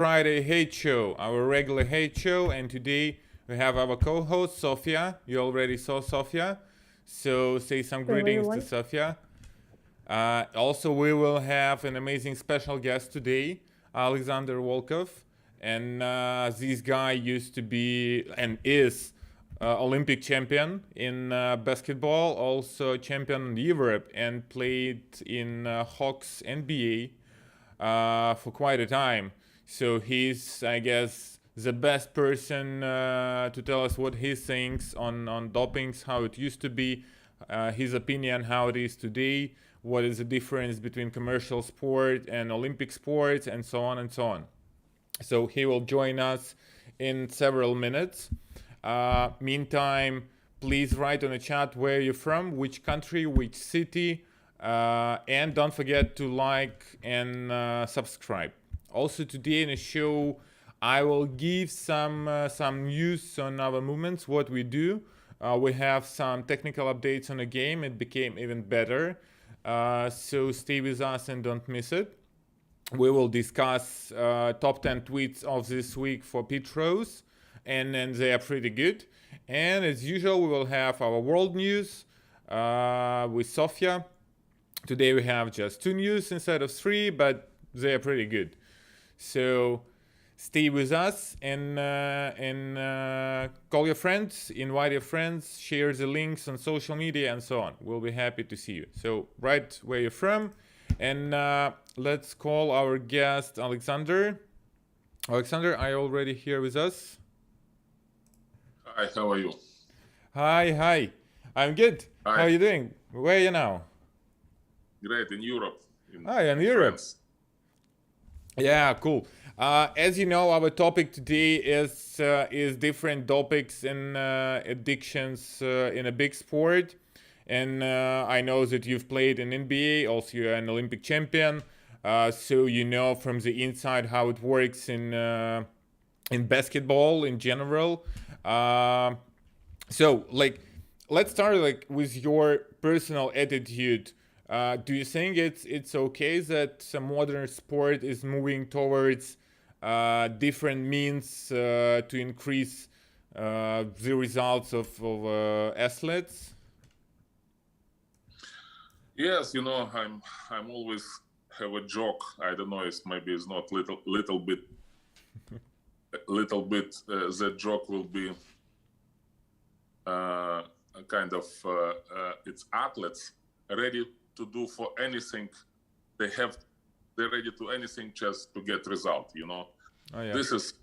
Friday hate show, our regular hate show, and today we have our co-host Sofia. You already saw Sofia, so say some Hello, greetings to everyone. Sofia. Also, we will have an amazing special guest today, Alexander Volkov, and this guy used to be and is Olympic champion in basketball, also champion in Europe, and played in Hawks NBA for quite a time. So he's, I guess, the best person to tell us what he thinks on dopings, how it used to be, his opinion, how it is today, what is the difference between commercial sport and Olympic sports, and so on and so on. So he will join us in several minutes. Meantime, please write on the chat where you're from, which country, which city, and don't forget to like and subscribe. Also today in the show, I will give some news on our movements, what we do. We have some technical updates on the game. It became even better. So stay with us and don't miss it. We will discuss top 10 tweets of this week for Pete Rose, and then they are pretty good. And as usual, we will have our world news with Sofia. Today we have just 2 news instead of 3, but they are pretty good. So stay with us and call your friends, invite your friends, share the links on social media and so on. We'll be happy to see you. So write where you're from, and let's call our guest Alexander. Alexander, are you already here with us? Hi, how are you? Hi. I'm good. Hi. How are you doing? Where are you now? Great, in Europe. In Europe. France. Yeah, cool. As you know, our topic today is different topics and addictions in a big sport. And I know that you've played in NBA, also you're an Olympic champion. So you know from the inside how it works in basketball in general. So let's start with your personal attitude. Do you think it's okay that some modern sport is moving towards different means to increase the results of athletes? Yes, I'm always have a joke. I don't know, maybe it's not little bit. The joke will be kind of it's athletes ready to do for anything. They're ready to anything just to get result. Oh, yeah. This is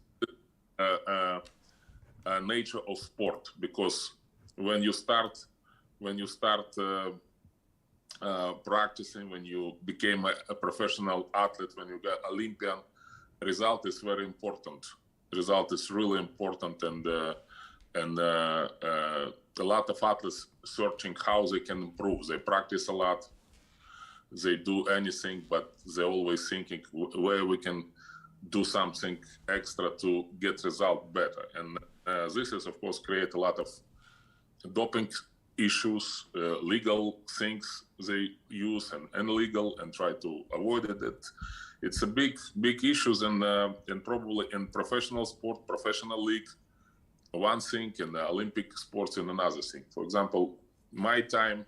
nature of sport, because when you start practicing, when you became a professional athlete, when you got Olympian, result is very important. Result is really important, and a lot of athletes searching how they can improve. They practice a lot, they do anything, but they're always thinking where we can do something extra to get result better. And this is, of course, create a lot of doping issues, legal things they use and illegal, and try to avoid it. It's a big issues, and probably in professional sport, professional league, one thing, and Olympic sports in another thing. For example, my time,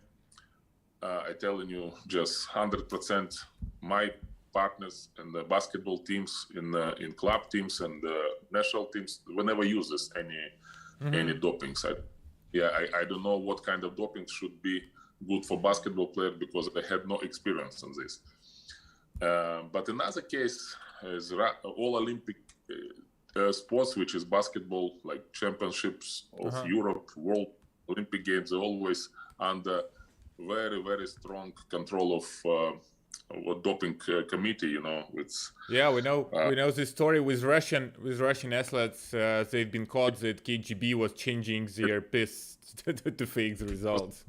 I telling you, just 100%. My partners in the basketball teams, in club teams and national teams, we never use this any doping side. Yeah, I don't know what kind of doping should be good for basketball player, because I had no experience in this. But another case is all Olympic sports, which is basketball, like championships of Europe, World Olympic Games, are always under very, very strong control of doping committee. Yeah, we know this story with Russian athletes. They've been caught that KGB was changing their piss to fake the results.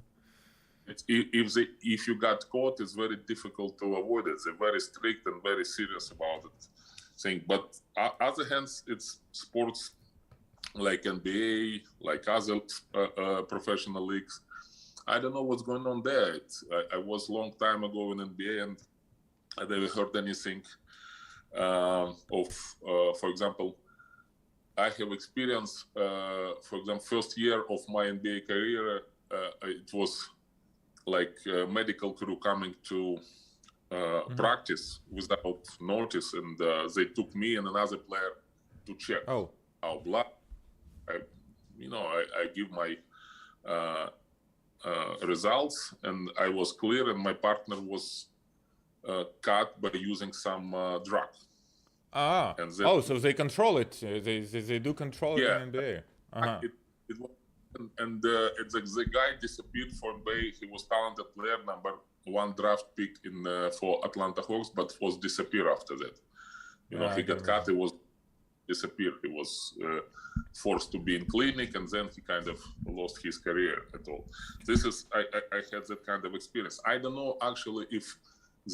If you got caught, it's very difficult to avoid it. They're very strict and very serious about it. But other hands, it's sports like NBA, like other professional leagues. I don't know what's going on there. I was a long time ago in NBA, and I never heard anything for example, I have experience, for example, first year of my NBA career, it was like a medical crew coming to practice without notice, and they took me and another player to check our blood. I give my results, and I was clear, and my partner was cut by using some drug. So they control it. They do control it in NBA. The guy disappeared from NBA. He was talented player, number one draft pick for Atlanta Hawks, but was disappeared after that. He got cut. He was disappeared. He was forced to be in clinic, and then he kind of lost his career at all. I had that kind of experience. I don't know actually if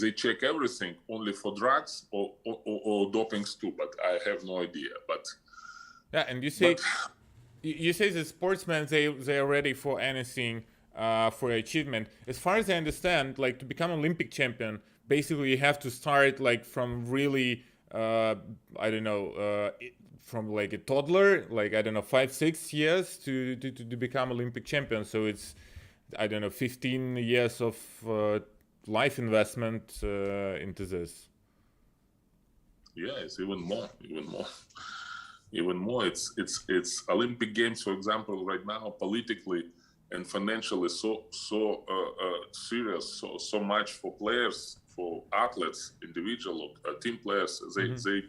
they check everything only for drugs or dopings too, but I have no idea. But and you say the sportsmen they are ready for anything, for achievement. As far as I understand, like to become Olympic champion, basically you have to start like from really from like a toddler, like 5-6 years to become Olympic champion. So it's 15 years of life investment into this. Yeah, it's even more. It's Olympic Games, for example, right now politically and financially so serious, so much for players, for athletes, individual team players. They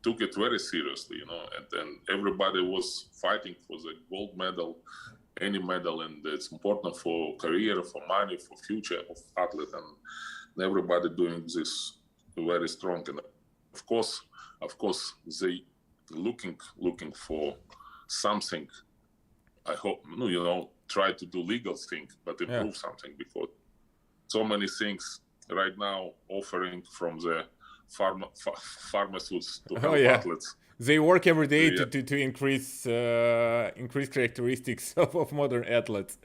took it very seriously, and then everybody was fighting for the gold medal, any medal, and it's important for career, for money, for future of athlete, and everybody doing this very strong. And of course they looking for something. I hope try to do legal thing, but improve something, because so many things right now offering from the pharmaceuticals to help athletes. They work every day to increase characteristics of modern athletes.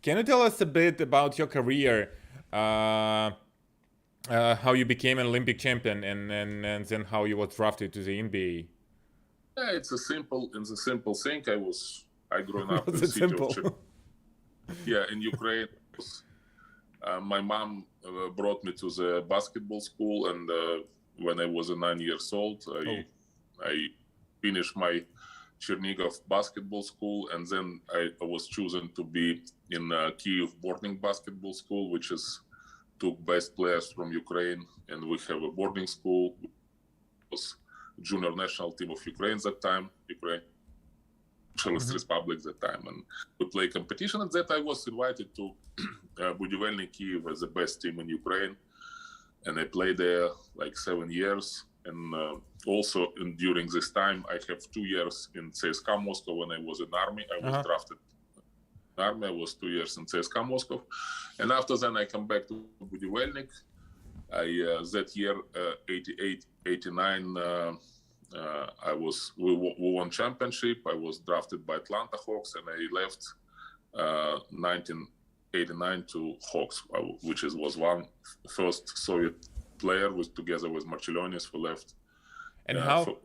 Can you tell us a bit about your career, how you became an Olympic champion, and then how you was drafted to the NBA? Yeah, it's a simple thing. I grew up in the city of in Ukraine. My mom brought me to the basketball school, and when I was 9 years old, I finished my Chernihiv basketball school, and then I was chosen to be in Kyiv boarding basketball school, which is took best players from Ukraine, and we have a boarding school. It was junior national team of Ukraine that time, Ukraine Socialist Republic that time, and we play competition. And that I was invited to Budivelny Kyiv as the best team in Ukraine, and I played there like 7 years. And also during this time, I have 2 years in CSKA Moscow when I was in army. I was drafted in army. I was 2 years in CSKA Moscow, and after then I come back to Budivelnik. That year, 88, 89, we won championship. I was drafted by Atlanta Hawks, and I left 1989 to Hawks, which was one first Soviet player together with Marchelionis who left. And how?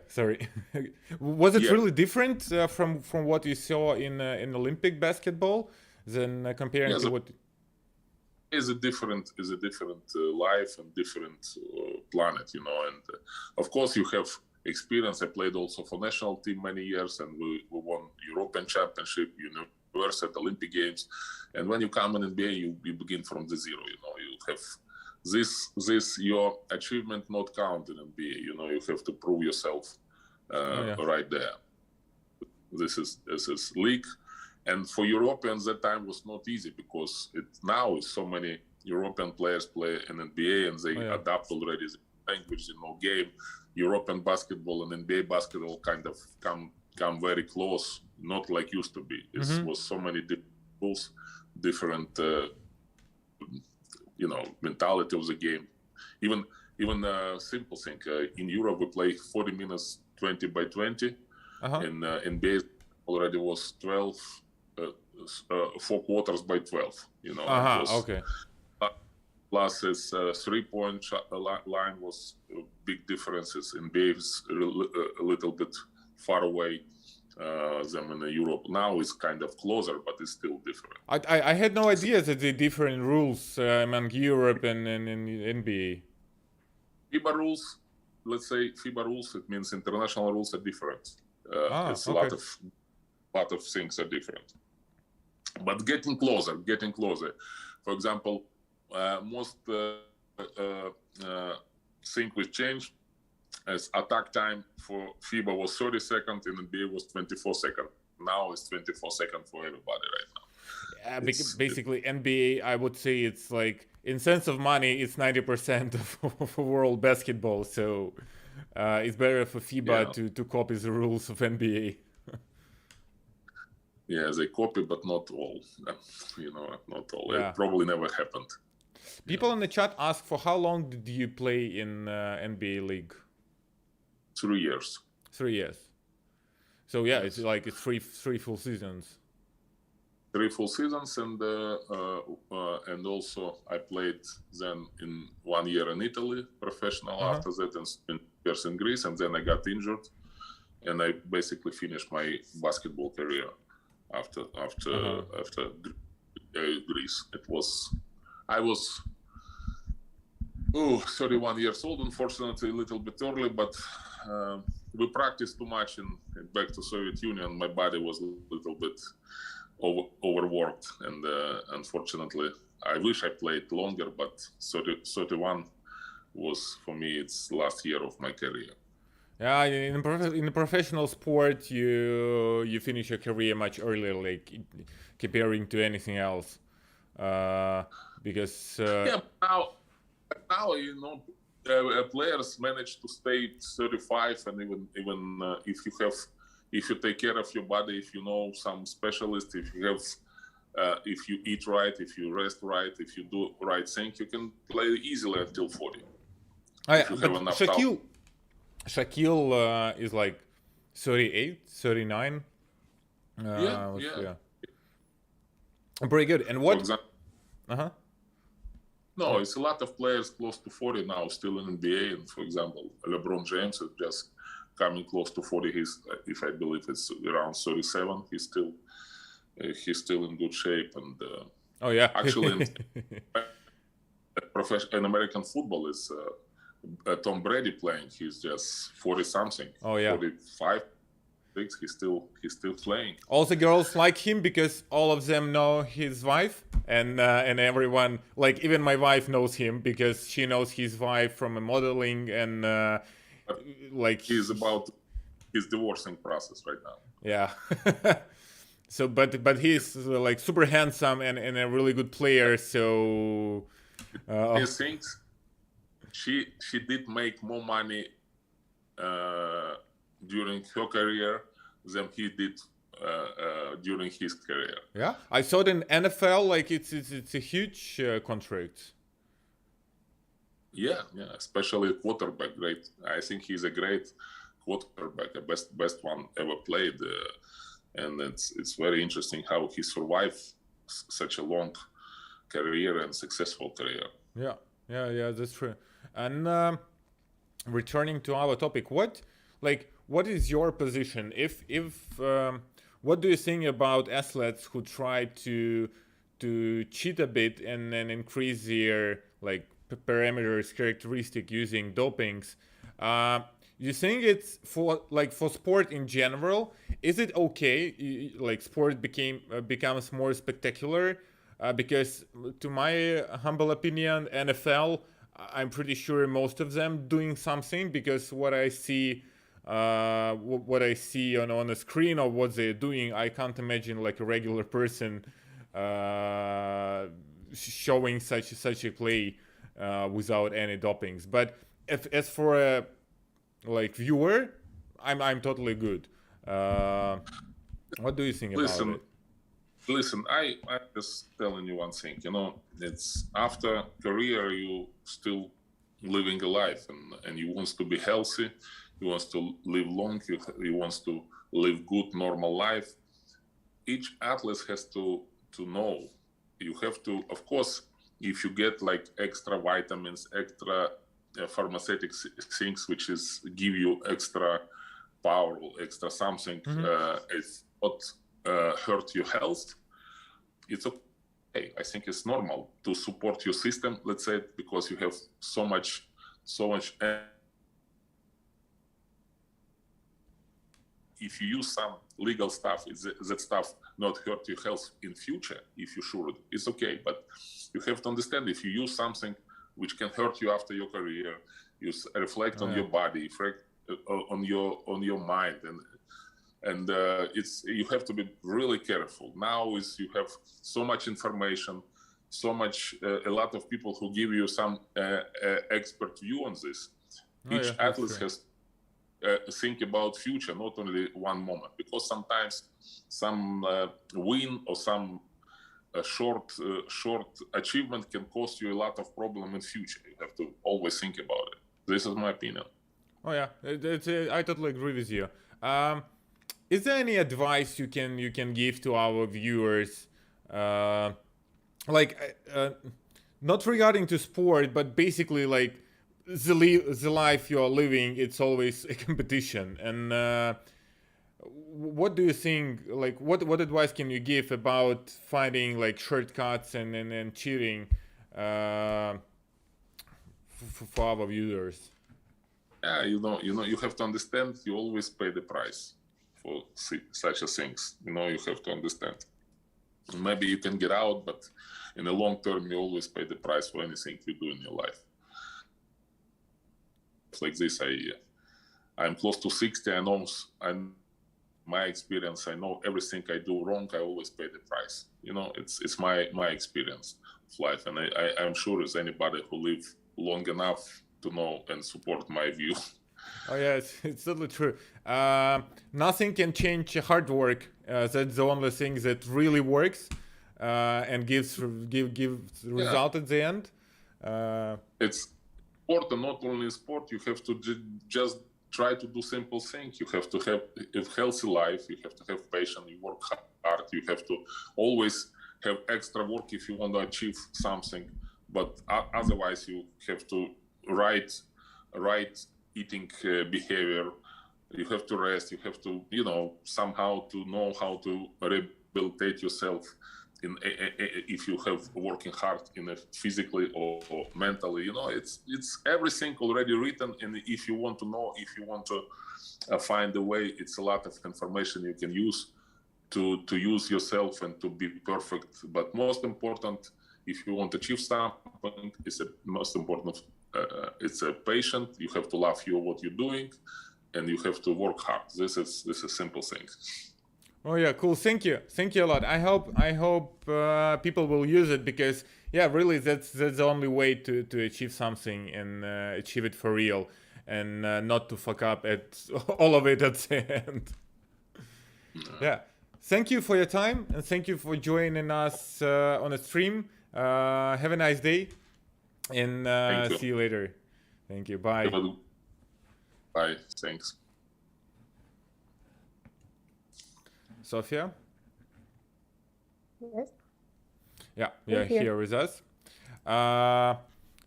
Sorry. Was it really different from what you saw in Olympic basketball than comparing to what? Is a different life and different planet, and of course you have experience. I played also for national team many years, and we won European Championship, University, Olympic Games, and when you come in NBA, you begin from the zero. You have this your achievement not count in NBA. You have to prove yourself right there. This is league. And for Europeans, that time was not easy, because now so many European players play in NBA, and they adapt already the language, game. European basketball and NBA basketball kind of come very close, not like used to be. It was so many rules, different, mentality of the game. Even simple thing. In Europe, we play 40 minutes, 20 by 20. In NBA, already was 12. 4 quarters by 12, Okay. Plus, its three-point line was big differences. NBA is a little bit far away than in Europe. Now it's kind of closer, but it's still different. I had no idea that the different rules among Europe and NBA. FIBA rules, let's say FIBA rules, it means international rules are different. It's okay. a lot of things are different. But getting closer. For example, most thing which changed as attack time for FIBA was 30 seconds and NBA was 24 seconds. Now it's 24 seconds for everybody right now. Basically, NBA, I would say it's like, in sense of money, it's 90% of world basketball. So it's better for FIBA to copy the rules of NBA. Yeah, they copy, but not all. Not all. Yeah. It probably never happened. People in the chat ask, for how long did you play in NBA league? 3 years. 3 years. So yeah, it's like it's three full seasons. 3 full seasons, and also I played then in 1 year in Italy, professional. After that, in years in Greece, and then I got injured, and I basically finished my basketball career after Greece. I was 31 years old, unfortunately, a little bit early, but we practiced too much in back to Soviet Union. My body was a little bit overworked, and unfortunately, I wish I played longer, but 31 was, for me, it's last year of my career. Yeah, in the professional sport, you finish your career much earlier, like comparing to anything else, because now players manage to stay 35, and even if you take care of your body, if you know some specialist, if you eat right, if you rest right, if you do right thing, you can play easily until 40. Shaquille is like 38, 39. Yeah. Pretty good. And what? No, it's a lot of players close to 40 now, still in NBA. And for example, LeBron James is just coming close to 40. If I believe it's around 37, he's still in good shape. And actually, in American football is Tom Brady playing. He's just 40 something. 45. He's still playing. All the girls like him because all of them know his wife, and everyone, like even my wife knows him because she knows his wife from a modeling, and like he's divorcing process right now. Yeah. So but he's like super handsome and a really good player. So he thinks she did make more money during her career than he did during his career. Yeah, I saw it in NFL. Like it's a huge contract. Yeah, especially quarterback. Great. I think he's a great quarterback, the best one ever played, and it's very interesting how he survived such a long career and successful career. Yeah, that's true. And returning to our topic, what is your position? If what do you think about athletes who try to cheat a bit and then increase their like parameters, characteristic using dopings? You think it's for sport in general? Is it okay? Like sport becomes more spectacular? Because to my humble opinion, NFL, I'm pretty sure most of them doing something, because what I see on the screen of what they're doing, I can't imagine like a regular person showing such a play without any dopings. But as for a viewer, I'm totally good. What do you think about it? Listen, I'm just telling you one thing. It's after career, you still living a life, and you want to be healthy. You want to live long. You want to live good, normal life. Each athlete has to know. You have to, of course, if you get like extra vitamins, extra pharmaceutical things, which is give you extra power, extra something, it's not hurt your health, it's okay. I think it's normal to support your system, let's say, because you have so much. If you use some legal stuff, that stuff not hurt your health in future. If you should, it's okay. But you have to understand, if you use something which can hurt you after your career, you reflect on your body, reflect on your mind, and it's, you have to be really careful. Now is you have so much information, so much, a lot of people who give you some expert view on this. Each athlete has think about future, not only one moment, because sometimes some win or some short achievement can cost you a lot of problem in future. You have to always think about it. This is my opinion. Oh yeah, I totally agree with you. Is there any advice you can give to our viewers, not regarding to sport, but basically like the life you're living, it's always a competition. And what do you think, like what advice can you give about finding like shortcuts and cheating for our viewers? You have to understand, you always pay the price for such a things. You have to understand. Maybe you can get out, but in the long term, you always pay the price for anything you do in your life. Like this, I'm close to 60. I know, my experience, I know everything I do wrong, I always pay the price. It's my experience of life, and I'm sure as anybody who live long enough to know and support my view. Oh yeah, it's totally true. Nothing can change hard work. That's the only thing that really works and gives result at the end. It's sport, and not only sport. You have to just try to do simple things. You have to have a healthy life. You have to have patience. You work hard. You have to always have extra work if you want to achieve something. But otherwise, you have to right eating behavior. You have to rest. You have to, somehow to know how to rehabilitate yourself. If you have working hard physically or mentally, it's everything already written. And if you want to know, if you want to find a way, it's a lot of information you can use to use yourself and to be perfect. But most important, if you want to achieve something, it's most important. It's a patient. You have to love what you're doing, and you have to work hard. This is simple thing. Oh yeah, cool. Thank you a lot. I hope people will use it, because really that's the only way to achieve something and achieve it for real, and not to fuck up at all of it at the end. Yeah. Thank you for your time, and thank you for joining us on a stream. Have a nice day, and see you later. Thank you. Bye. Bye. Thanks. Sofia? Yes. Yeah, here with us.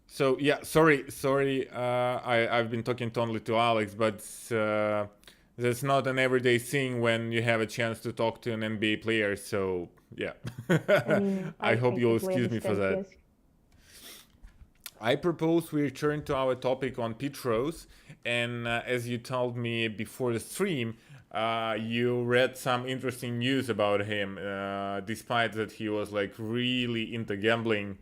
So yeah, sorry. I've been talking only to Alex, but that's not an everyday thing when you have a chance to talk to an NBA player. So yeah, I hope you'll excuse me for that. Yes. I propose we return to our topic on Petros, and as you told me before the stream, you read some interesting news about him, despite that he was like really into gambling.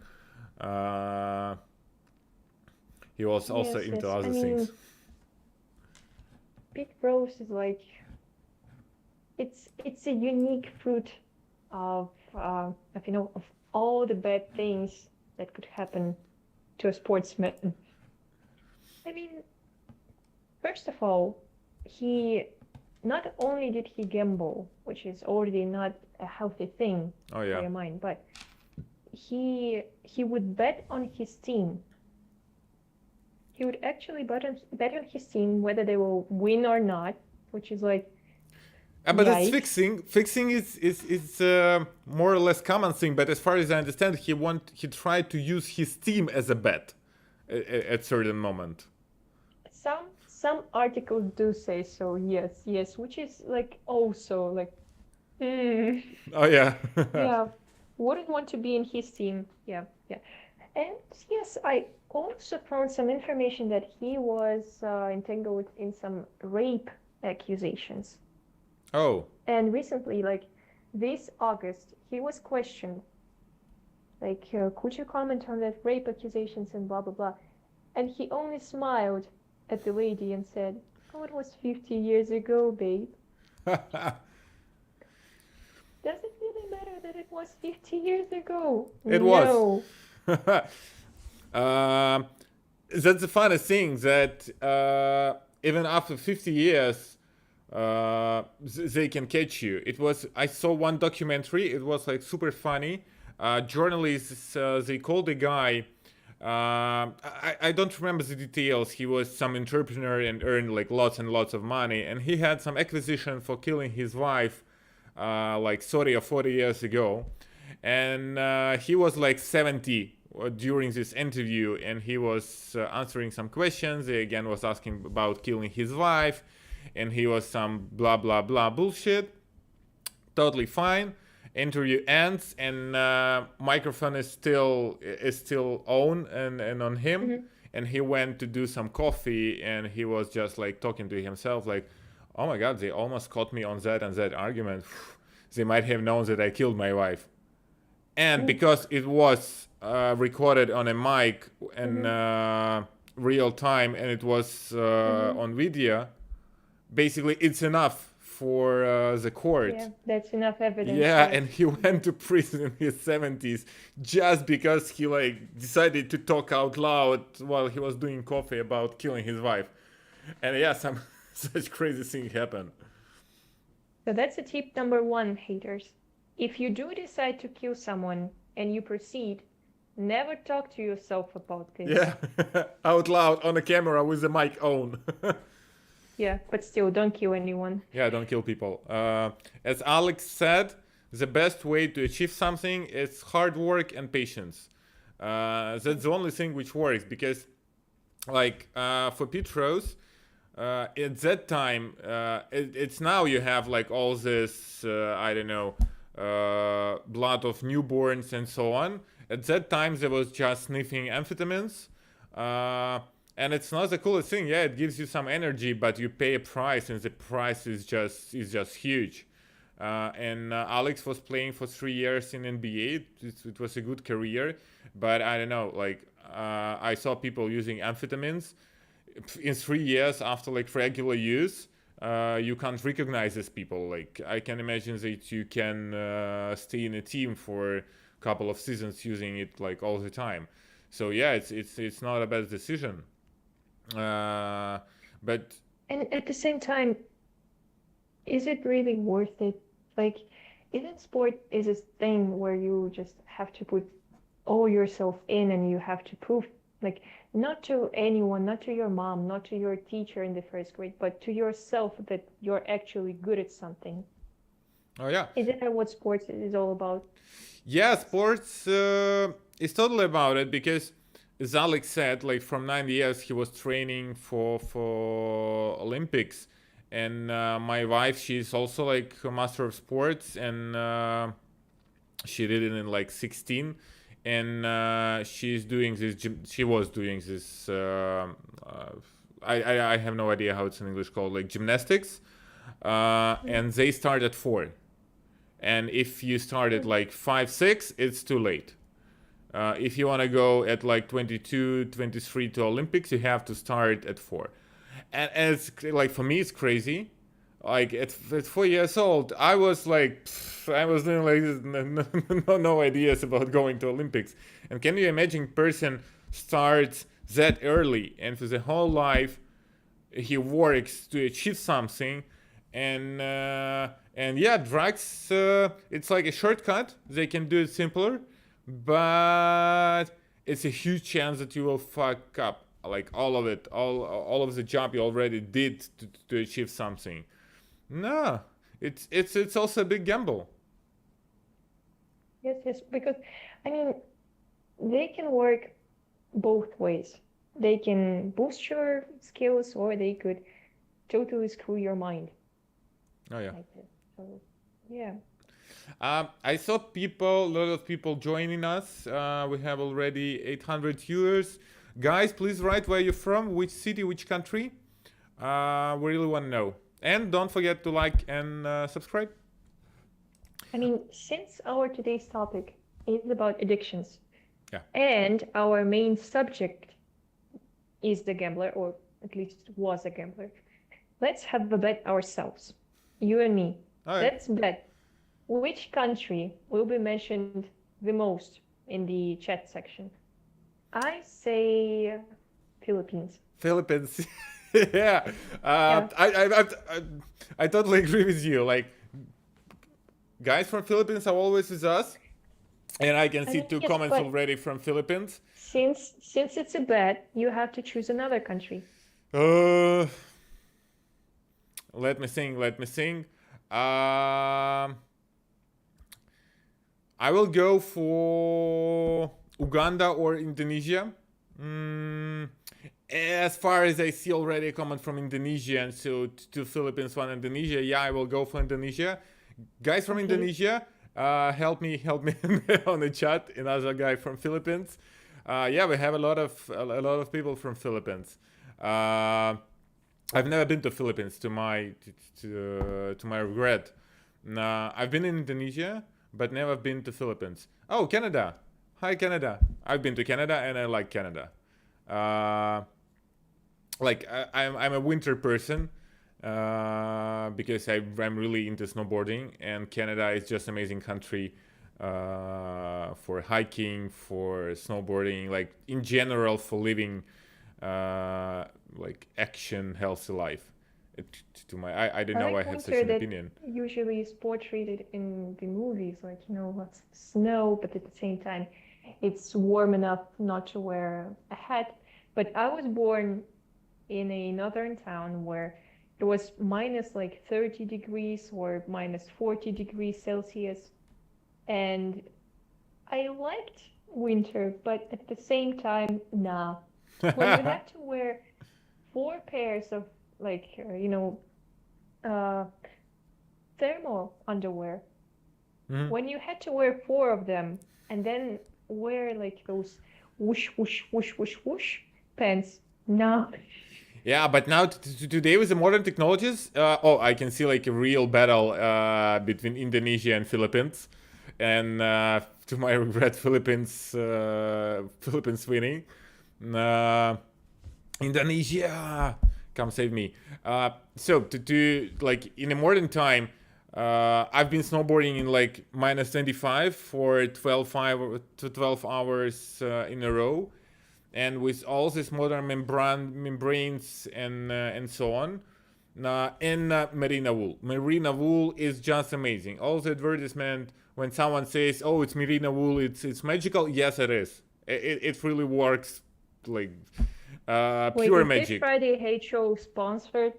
He was also into other things. Petros is like, it's a unique fruit of all the bad things that could happen to a sportsman. I mean, first of all, not only did he gamble, which is already not a healthy thing for your mind, but he would bet on his team. He would actually bet on his team whether they will win or not, which is like But it's Yikes. fixing. Fixing is more or less common thing. But as far as I understand, he tried to use his team as a bet at certain moment. Some articles do say so, yes, which is like also like, Oh yeah. yeah, wouldn't want to be in his team. Yeah. And yes, I also found some information that he was entangled in some rape accusations. Oh. And recently, like this August, he was questioned, like, could you comment on that rape accusations and blah blah blah, and he only smiled at the lady and said, "Oh, it was 50 years ago, babe. Does it really matter that it was 50 years ago?" It was. No. That's the funny thing that even after 50 years, they can catch you. I saw one documentary. It was like super funny. Journalists, they called a guy. I don't remember the details. He was some entrepreneur and earned like lots and lots of money, and he had some acquisition for killing his wife, like 30 or 40 years ago, and he was like 70 during this interview, and he was answering some questions. He again was asking about killing his wife, and he was some blah blah blah bullshit. Totally fine. Interview ends, and microphone is still on and on him. And he went to do some coffee, and he was just like talking to himself like, oh my god, they almost caught me on that and that argument. They might have known that I killed my wife. And because it was recorded on a mic in real time, and it was on video, basically it's enough for the court. Yeah, that's enough evidence. Yeah, right? and he went to prison in his 70s just because he like decided to talk out loud while he was doing coffee about killing his wife. And yeah, some such crazy thing happened. So that's a tip number one, haters. If you do decide to kill someone and you proceed, never talk to yourself about this. Yeah, out loud on a camera with the mic on. Yeah, but still, don't kill anyone. Yeah, don't kill people. As Alex said, the best way to achieve something is hard work and patience. That's the only thing which works, because like for Petros, at that time, it's now you have like all this, I don't know, blood of newborns and so on. At that time, there was just sniffing amphetamines. And it's not the coolest thing. Yeah, it gives you some energy, but you pay a price, and the price is just huge. And Alex was playing for 3 years in NBA. It was a good career, but I don't know. Like I saw people using amphetamines in 3 years after like regular use. You can't recognize these people. Like I can imagine that you can stay in a team for a couple of seasons using it like all the time. So yeah, it's not a bad decision. But And at the same time, is it really worth it? Like, isn't sport is a thing where you just have to put all yourself in and you have to prove, like, not to anyone, not to your mom, not to your teacher in the first grade, but to yourself that you're actually good at something. oh yeah, Isn't that what sports is all about? yeah, sports is totally about it, because as Alex said, like from 9 years he was training for Olympics, and my wife, she's also like a master of sports, and she did it in like 16, and she's doing this. She was doing this. I have no idea how it's in English called, like gymnastics, and they start at 4, and if you start at like 5, 6, it's too late. If you want to go at like 22, 23 to Olympics, you have to start at 4. And it's like, for me, it's crazy. Like at 4 years old, I was like, I was doing like this, no ideas about going to Olympics. And can you imagine person starts that early, and for the whole life he works to achieve something, and yeah, drugs, it's like a shortcut. They can do it simpler, but it's a huge chance that you will fuck up like all of it, all of the job you already did to achieve something. No, it's also a big gamble. Yes, because I mean, they can work both ways. They can boost your skills, or they could totally screw your mind Oh yeah. like this. So, yeah. I saw a lot of people joining us. We have already 800 viewers. Guys, please write where you're from, which city, which country. We really want to know. And don't forget to like and subscribe. I mean, since our today's topic is about addictions, Yeah. and our main subject is the gambler, or at least was a gambler, let's have a bet ourselves, you and me. All right. Let's bet which country will be mentioned the most in the chat section. I say Philippines. Philippines. Yeah. Yeah. I totally agree with you. Like, guys from Philippines are always with us. And I can see mean, 2 yes, comments but- already from Philippines. Since it's a bet, you have to choose another country. Let me think. I will go for Uganda or Indonesia. As far as I see already a comment from Indonesia, and so 2 Philippines, 1 Indonesia. Yeah, I will go for Indonesia. Guys from Indonesia, help me on the chat. Another guy from Philippines. Yeah, we have a lot of people from Philippines. I've never been to Philippines, to my regret. I've been in Indonesia, but never been to Philippines. Oh, Canada. Hi, Canada. I've been to Canada and I like Canada. I'm a winter person because I'm really into snowboarding, and Canada is just amazing country for hiking, for snowboarding, like in general for living like action healthy life. I don't know, I have such an opinion. Usually is portrayed in the movies, like, lots of snow, but at the same time it's warm enough not to wear a hat. But I was born in a northern town where it was minus like 30 degrees or minus 40 degrees Celsius, and I liked winter, but at the same time, nah. When you have to wear 4 pairs of thermal underwear, when you had to wear 4 of them and then wear like those whoosh whoosh whoosh whoosh whoosh pants, nah. Yeah, but now today with the modern technologies, I can see like a real battle between Indonesia and Philippines, and to my regret, Philippines winning. Indonesia, come save me. So to like in a modern time, I've been snowboarding in like minus 25 for 12 hours in a row. And with all these modern membranes and so on, and merino wool. Merino wool is just amazing. All the advertisement, when someone says, "Oh, it's merino wool, it's magical," yes, it is. It really works, like pure magic. This Friday Hate Show sponsored?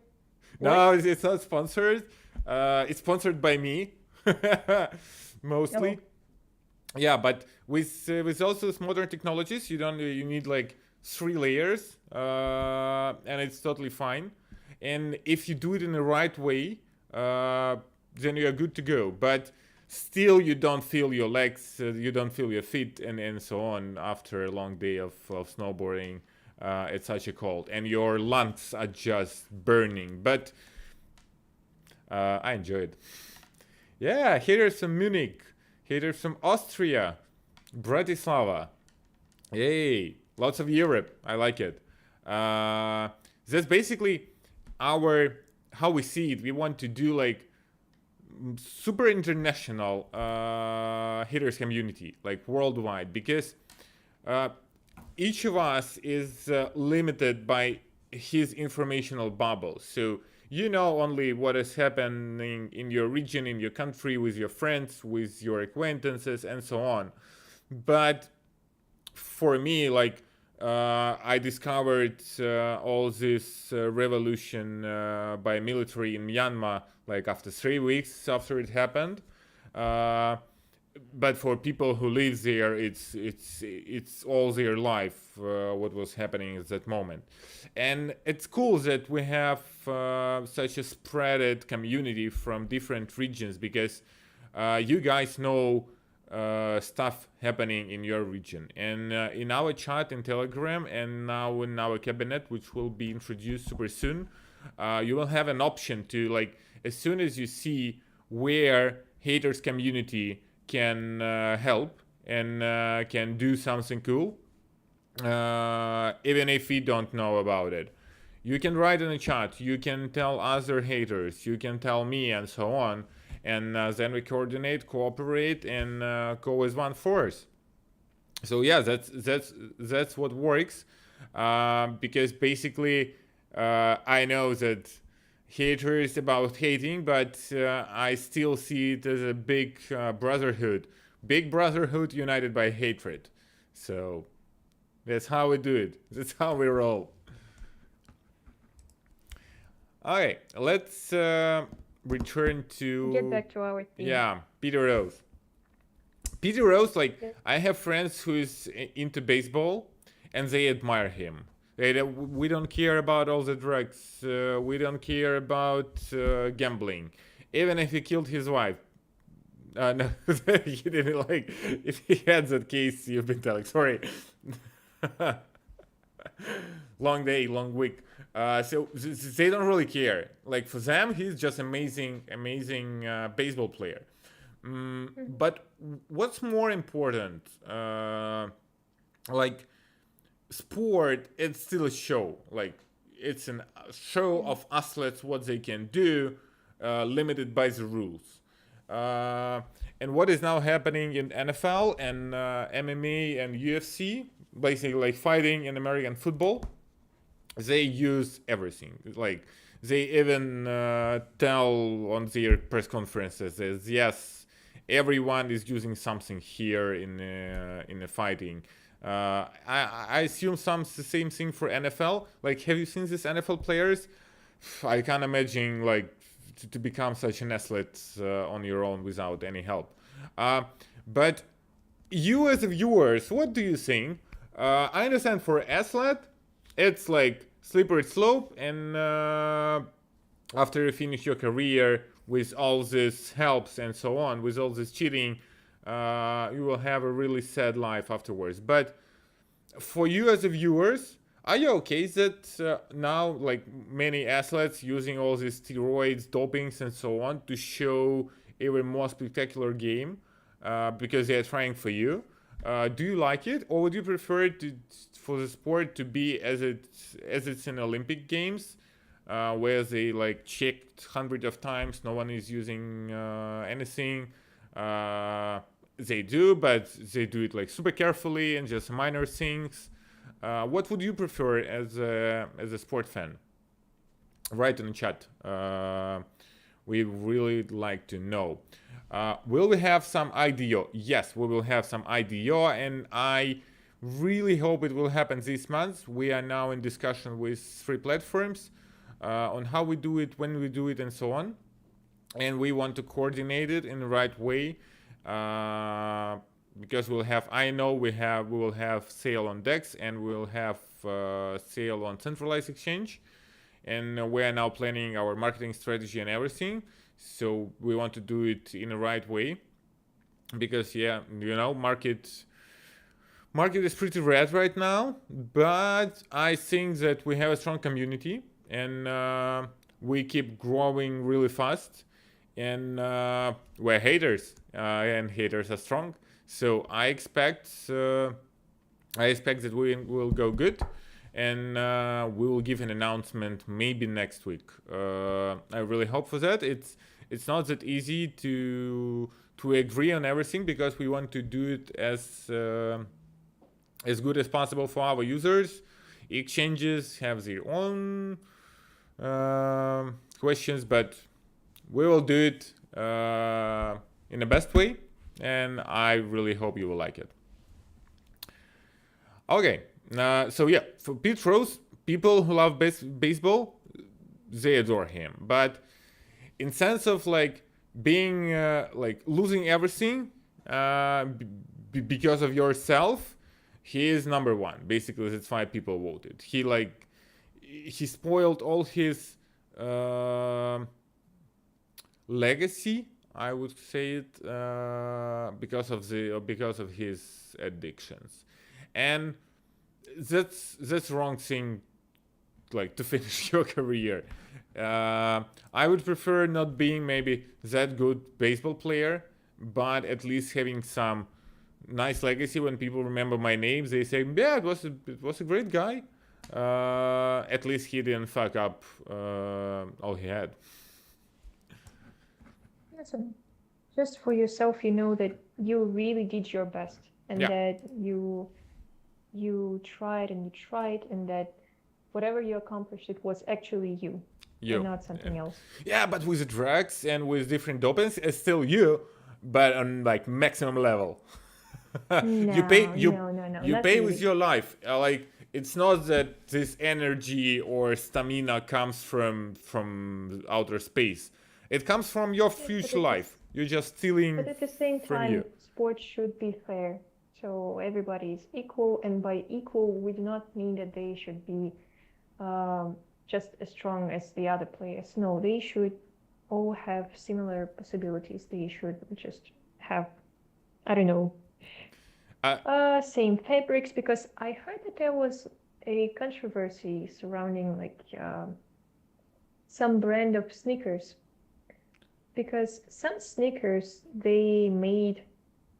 No, it's not sponsored. It's sponsored by me, mostly. Oh. Yeah, but with all those modern technologies, you need like 3 layers, and it's totally fine. And if you do it in the right way, then you are good to go. But still, you don't feel your legs, you don't feel your feet, and so on after a long day of snowboarding. It's such a cold, and your lungs are just burning. But I enjoyed. Yeah, haters from Munich, haters from Austria, Bratislava. Yay, lots of Europe. I like it. That's basically how we see it. We want to do like super international haters community, like worldwide, because each of us is limited by his informational bubble. So you know only what is happening in your region, in your country, with your friends, with your acquaintances, and so on. But for me, like I discovered all this revolution by military in Myanmar like after 3 weeks after it happened. But for people who live there, it's all their life what was happening at that moment, and it's cool that we have such a spreaded community from different regions, because you guys know stuff happening in your region, and in our chat in Telegram and now in our cabinet, which will be introduced super soon, you will have an option to, like, as soon as you see where haters community can help and can do something cool, even if we don't know about it, you can write in the chat, you can tell other haters, you can tell me, and so on, and then we coordinate, cooperate, and go as one force. So yeah, that's what works, because basically I know that haters about hating, but I still see it as a big brotherhood united by hatred. So that's how we do it. That's how we roll. Okay, let's return to Get back to our theme. Yeah, Peter Rose. Peter Rose, like, I have friends who's into baseball, and they admire him. We don't care about all the drugs. We don't care about gambling. Even if he killed his wife. No, he didn't, like, if he had that case, you've been telling. Sorry. Long day, long week. So they don't really care. Like, for them, he's just amazing baseball player. But what's more important? Like, sport, it's still a show. Like, it's a show of athletes, what they can do, limited by the rules. And what is now happening in NFL and MMA and UFC, basically like fighting in American football, they use everything. Like, they even tell on their press conferences that yes, everyone is using something here in the fighting. I assume the same thing for NFL. Like, have you seen these NFL players? I can't imagine, like, to become such an athlete on your own without any help. But you as viewers, what do you think? I understand for athlete, it's like slippery slope, and after you finish your career with all this helps and so on, with all this cheating, you will have a really sad life afterwards. But for you as a viewers, are you okay that now, like, many athletes using all these steroids, dopings, and so on to show even more spectacular game because they are trying for you? Do you like it, or would you prefer for the sport to be as it's in Olympic Games, where they like checked hundreds of times, no one is using anything? They do, but they do it like super carefully and just minor things. What would you prefer as a sport fan? Write in the chat. We really like to know. Will we have some IDO? Yes, we will have some IDO, and I really hope it will happen this month. We are now in discussion with 3 platforms on how we do it, when we do it, and so on. And we want to coordinate it in the right way, because we'll have, I know we will have sale on DEX, and we'll have sale on centralized exchange, and we are now planning our marketing strategy and everything. So we want to do it in the right way, because yeah, you know, market is pretty red right now, but I think that we have a strong community, and we keep growing really fast, and we're haters, and haters are strong. So I expect that we will go good, and we will give an announcement maybe next week. I really hope for that. It's not that easy to agree on everything, because we want to do it as good as possible for our users. Exchanges have their own questions, but we will do it in the best way, and I really hope you will like it. Okay, So yeah, for Pete Rose, people who love baseball, they adore him. But in sense of like being like losing everything because of yourself, he is number one. Basically, that's why people voted. He spoiled all his legacy, I would say it, because of his addictions, and that's wrong thing, like to finish your career. I would prefer not being maybe that good baseball player, but at least having some nice legacy. When people remember my name, they say, "Yeah, it was a great guy." At least he didn't fuck up all he had. So just for yourself, you know that you really did your best, and Yeah. that you tried and you tried, and that whatever you accomplished, it was actually you and not something else. Yeah, but with the drugs and with different dopings, it's still you, but on like maximum level. You pay No, you not you pay really. with your life. Like it's not that this energy or stamina comes from outer space. It comes from your future life. You're just stealing But at the same from time, you. sports should be fair. So everybody is equal, and by equal, we do not mean that they should be just as strong as the other players. No, they should all have similar possibilities. They should just have, I don't know, same fabrics, because I heard that there was a controversy surrounding like some brand of sneakers, because some sneakers, they made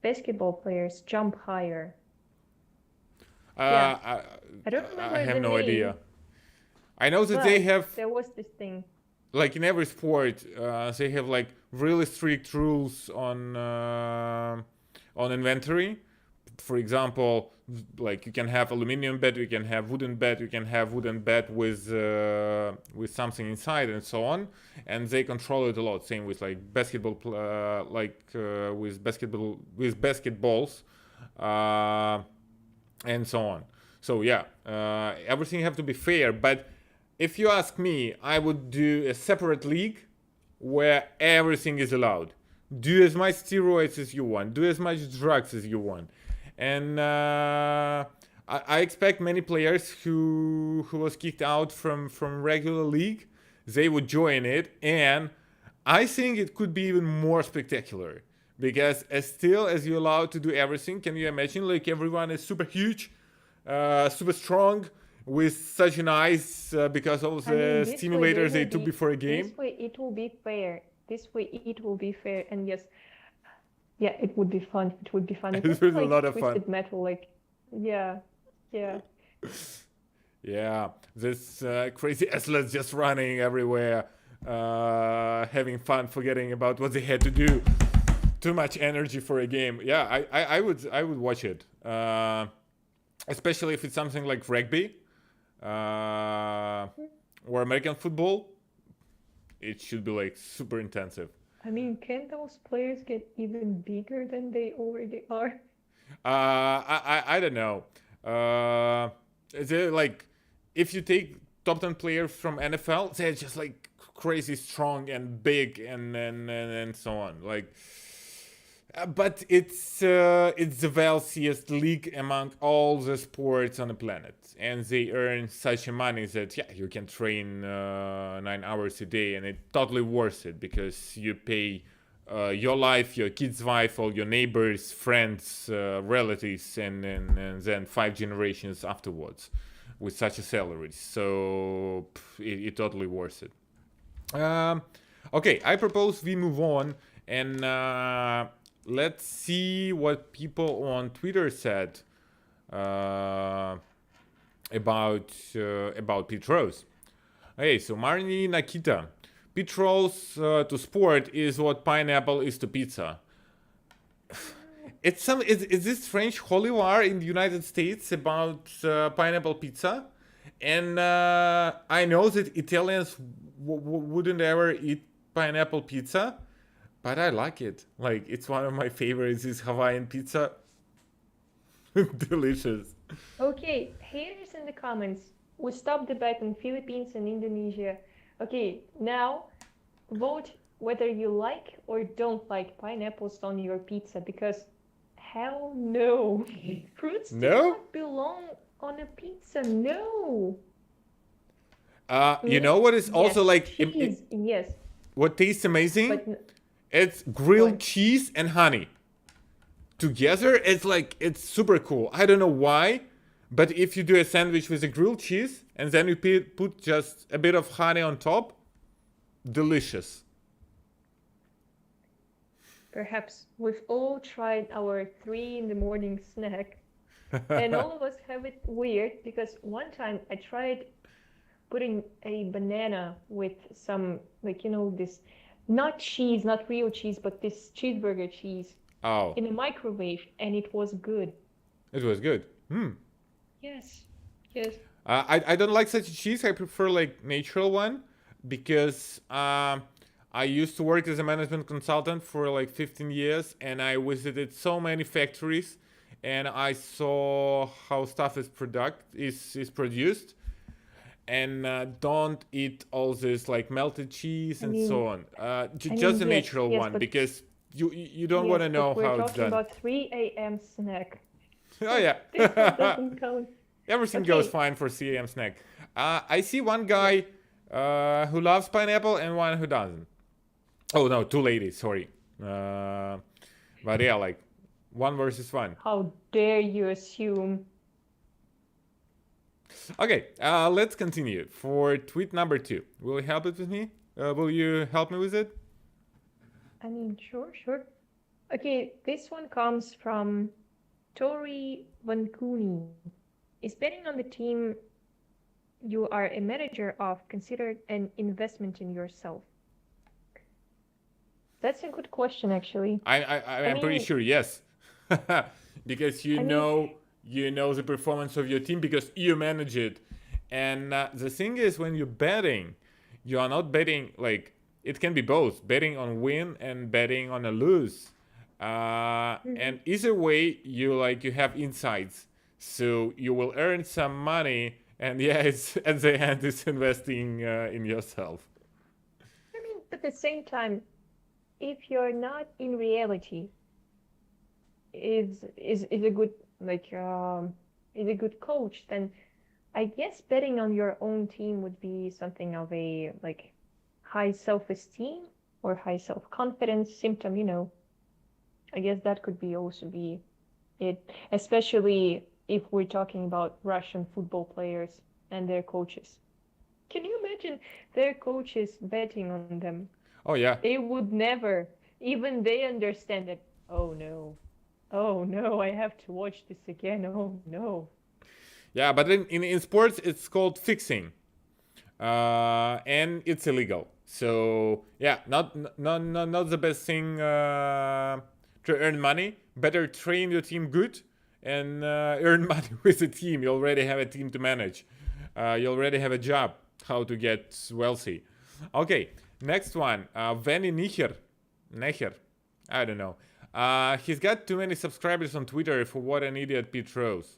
basketball players jump higher. I don't remember I have the no name, idea. I know that but they have, there was this thing. like in every sport, they have like really strict rules on inventory. For example, like you can have aluminum bat, you can have wooden bat, you can have wooden bat with something inside, and so on. And they control it a lot. Same with like basketball, with basketballs, and so on. So yeah, everything have to be fair. But if you ask me, I would do a separate league where everything is allowed. Do as much steroids as you want. Do as much drugs as you want. And I expect many players who was kicked out from regular league, they would join it, and I think it could be even more spectacular, because as you're allowed to do everything, can you imagine like everyone is super huge, super strong, with such an eyes because of the stimulators they took before a game? This way it will be fair. And yes, yeah, it would be fun. It would be fun. It was a lot of Twisted fun. Metal, like, yeah. Yeah, this crazy athletes just running everywhere, having fun, forgetting about what they had to do. Too much energy for a game. Yeah, I would watch it, especially if it's something like rugby or American football. It should be like super intensive. I mean, can those players get even bigger than they already are? I don't know. They're like, if you take top 10 players from NFL, they're just like crazy strong and big and so on. Like, but it's the wealthiest league among all the sports on the planet, and they earn such a money that yeah, you can train 9 hours a day, and it's totally worth it, because you pay your life, your kid's life, all your neighbors, friends, relatives, and then 5 generations afterwards with such a salary. So it totally worth it. Okay, I propose we move on, and let's see what people on Twitter said about Pete Rose. Hey, so Marnie Nakita. Pete Rose to sport is what pineapple is to pizza. Is this French holy war in the United States about pineapple pizza? And I know that Italians wouldn't ever eat pineapple pizza, but I like it. Like, it's one of my favorites is Hawaiian pizza. Delicious. Okay, haters in the comments. We stopped the bet on Philippines and Indonesia. Okay, now vote whether you like or don't like pineapples on your pizza because hell no. Fruits do No? not belong on a pizza. No. You know what is also Yes, like cheese. Yes, what tastes amazing? but It's grilled what? cheese and honey. Together, it's like it's super cool. I don't know why, but if you do a sandwich with a grilled cheese and then you put just a bit of honey on top, delicious. Perhaps we've all tried our 3 in the morning snack, and all of us have it weird because one time I tried putting a banana with some, like, this not cheese, not real cheese, but this cheeseburger cheese Oh, in a microwave, and it was good. it was good. Yes, yes. I don't like such a cheese. I prefer like natural one because I used to work as a management consultant for like 15 years, and I visited so many factories, and I saw how stuff is produced. And don't eat all this like melted cheese and so on. Just a Yes, natural yes, one but because you don't want to yes, know but we're how it's talking done. about 3 a.m. snack. Oh yeah. This one doesn't count. Everything goes Okay. fine for CAM snack. I see one guy who loves pineapple and one who doesn't. Oh no, two ladies. Sorry. But yeah, like 1 versus 1. How dare you assume? Okay, let's continue. For tweet number 2, will you help it with me? Will you help me with it? I mean, sure. Okay, this one comes from Tori Vancuni. Is betting on the team you are a manager of considered an investment in yourself? That's a good question, actually. I'm pretty mean- sure yes, because I mean- you know the performance of your team because you manage it, and the thing is when you're betting, you are not betting like it can be both betting on win and betting on a lose, and either way you have insights, so you will earn some money, and yeah, it's at the end it's investing in yourself. I mean, at the same time, if you're not in reality, is a good is a good coach, then I guess betting on your own team would be something of a like high self-esteem or high self-confidence symptom. I guess that could be also be it, especially if we're talking about Russian football players and their coaches. Can you imagine their coaches betting on them? Oh yeah. They would never, even they understand it. Oh no, I have to watch this again. Oh no. Yeah, but in sports it's called fixing, and it's illegal. So yeah, not the best thing to earn money. Better train your team good and earn money with the team. You already have a team to manage. You already have a job how to get wealthy. Okay, next one. Veni Necher. I don't know. He's got too many subscribers on Twitter for what an idiot Pete Rose.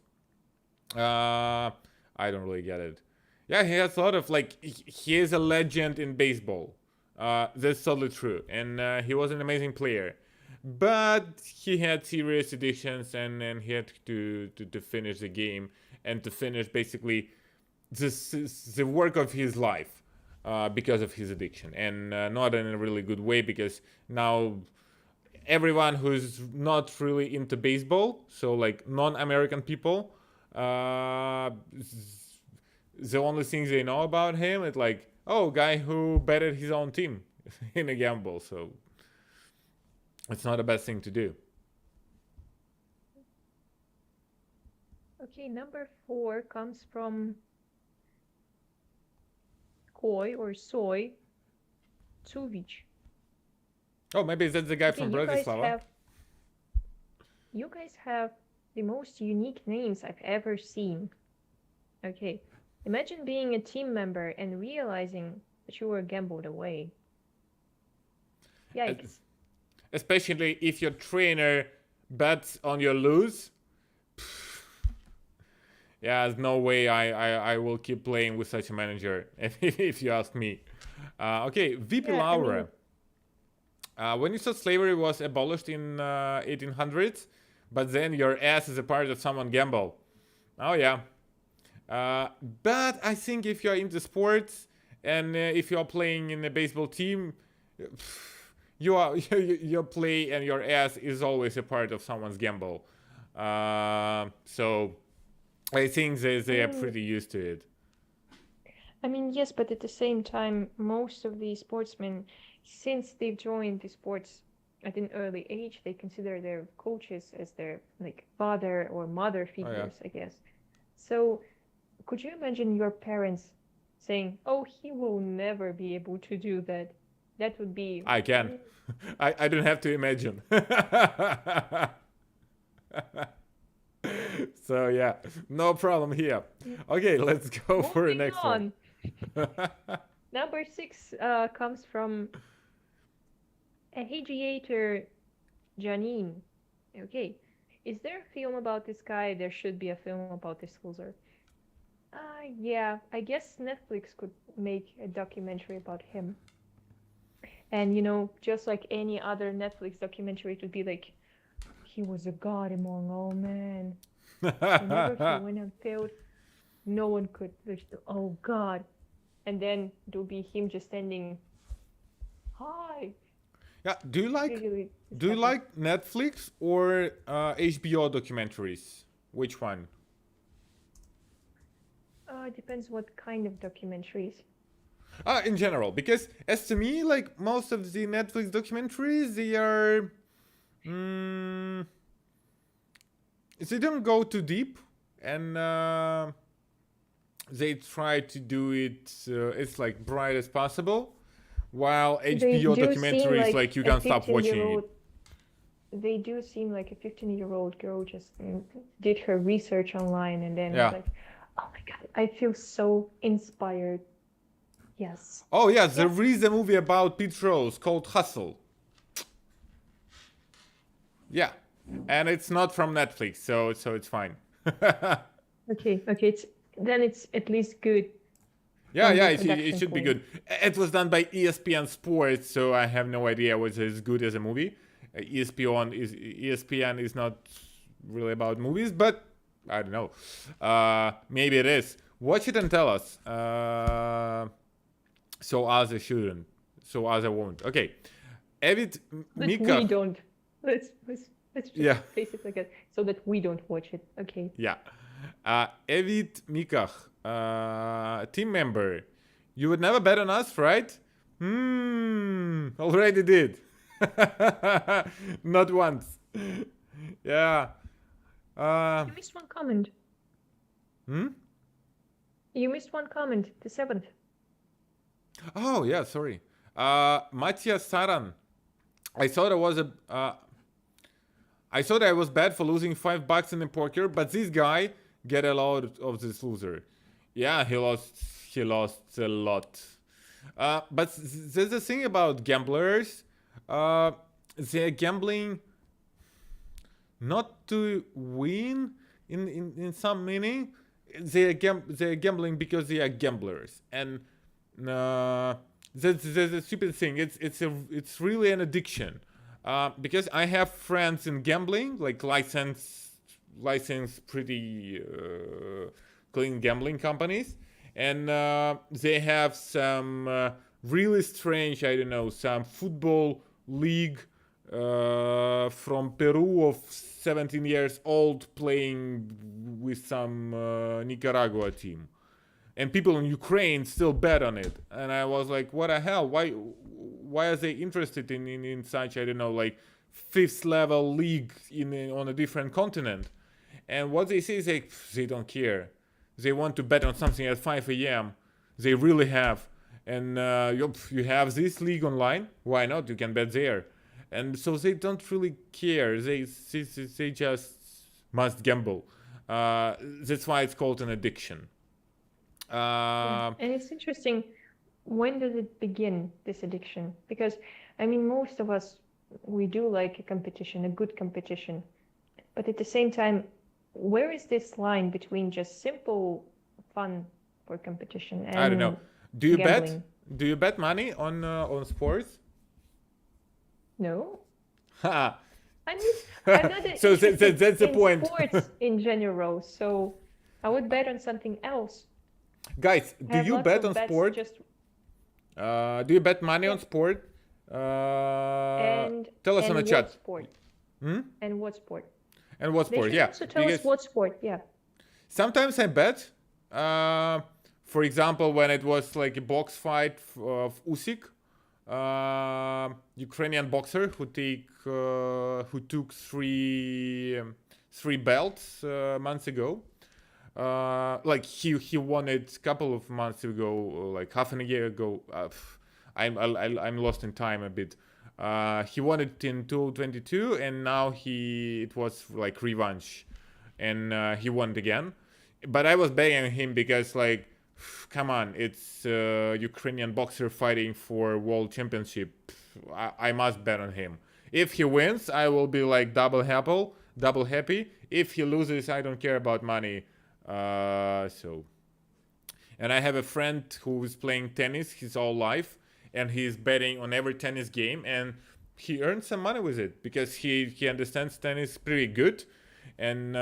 I don't really get it. Yeah, he has a lot of he is a legend in baseball. That's totally true, and he was an amazing player. But he had serious addictions, and he had to finish the game and to finish basically the work of his life because of his addiction, and not in a really good way because now everyone who's not really into baseball, so like non-American people, the only things they know about him is like, oh, guy who betted his own team in a gamble. So it's not the best thing to do. Okay, number 4 comes from Koi or Soy Tsuvic. Oh, maybe that's the guy from Bratislava. You guys have the most unique names I've ever seen. Okay, imagine being a team member and realizing that you were gambled away. Yikes. Especially if your trainer bets on your lose, Yeah, there's no way I will keep playing with such a manager, if you ask me. Okay, VP Yeah, I mean, Laura. When you said slavery was abolished in 1800s, but then your ass is a part of someone gamble. Oh yeah. But I think if you're into sports and if you are playing in a baseball team, you are your play and your ass is always a part of someone's gamble. So I think they are pretty used to it. I mean, yes, but at the same time, most of the sportsmen, since they've joined the sports at an early age, they consider their coaches as their like father or mother figures, I guess. So could you imagine your parents saying, "Oh, he will never be able to do that"? That would be. I can. I don't have to imagine. So yeah, no problem here. Okay, let's go for the next one. Number 6 comes from Ahigiator Janine. Okay. Is there a film about this guy? There should be a film about this loser. Yeah, I guess Netflix could make a documentary about him. And, you know, just like any other Netflix documentary, it would be like, he was a god among all men. Whenever he went and failed, no one could reach the, oh god. And then there'll be him just standing, hi. Yeah, do you like Netflix or HBO documentaries? Which one? It depends what kind of documentaries. In general, because as to me, like most of the Netflix documentaries, they are, they don't go too deep, and they try to do it as like bright as possible. While HBO documentaries, like you can't stop watching it. They do seem like a 15-year-old girl just did her research online and then was like, oh my god, I feel so inspired. Yes. Oh yeah, there is a movie about Pete Rose called Hustle. Yeah, and it's not from Netflix, so it's fine. Okay, it's at least good. Yeah, it should be good. It was done by ESPN Sports, so I have no idea whether it's as good as a movie. ESPN is not really about movies, but I don't know. Maybe it is. Watch it and tell us. So as I shouldn't. So as I won't. Okay. Evit Mika. We don't. Let's just face it like that, so that we don't watch it. Okay. Yeah. Evit Mikach, team member. You would never bet on us, right? Already did. Not once. Yeah. You missed one comment. You missed one comment. The 7th. Oh yeah, sorry. Matthias Saran. I thought I was bad for losing $5 in the poker, but this guy get a lot of this loser. Yeah, he lost a lot. But there's a thing about gamblers. They're gambling not to win in some meaning. They're gambling because they are gamblers, and that's a stupid thing. It's really an addiction. Because I have friends in gambling, like licensed pretty clean gambling companies, and they have some really strange, I don't know, some football league from Peru of 17 years old playing with some Nicaragua team, and people in Ukraine still bet on it. And I was like, what the hell? Why are they interested in such, I don't know, like 5th level league on a different continent? And what they say is like, they don't care. They want to bet on something at 5 a.m. They really have. And you have this league online. Why not? You can bet there. And so they don't really care. They just must gamble. That's why it's called an addiction. And it's interesting, when does it begin, this addiction? Because I mean, most of us, we do like a competition, a good competition, but at the same time, where is this line between just simple fun for competition and I don't know. Do you gambling? bet? Do you bet money on sports? No. Ha. I mean, I'm not So interested that's the in point. sports in general, so I would bet on something else. Guys, I do have you lots bet of on bets sport? just Do you bet money on Yeah. sport? and Tell us and on the what chat. sport? Hmm? And what sport? And what They sport? should Yeah, also tell us because what sport. Yeah. sometimes I bet. For example, when it was like a box fight of Usyk, Ukrainian boxer who took three belts months ago. Like he won it a couple of months ago, like half a year ago. I'm lost in time a bit. He won it in 2022, and now it was like revanche, and he won it again. But I was begging him because like, come on, it's Ukrainian boxer fighting for world championship. I must bet on him. If he wins, I will be like double happy. If he loses, I don't care about money. So, and I have a friend who is playing tennis his whole life, and he's betting on every tennis game, and he earns some money with it because he understands tennis pretty good, and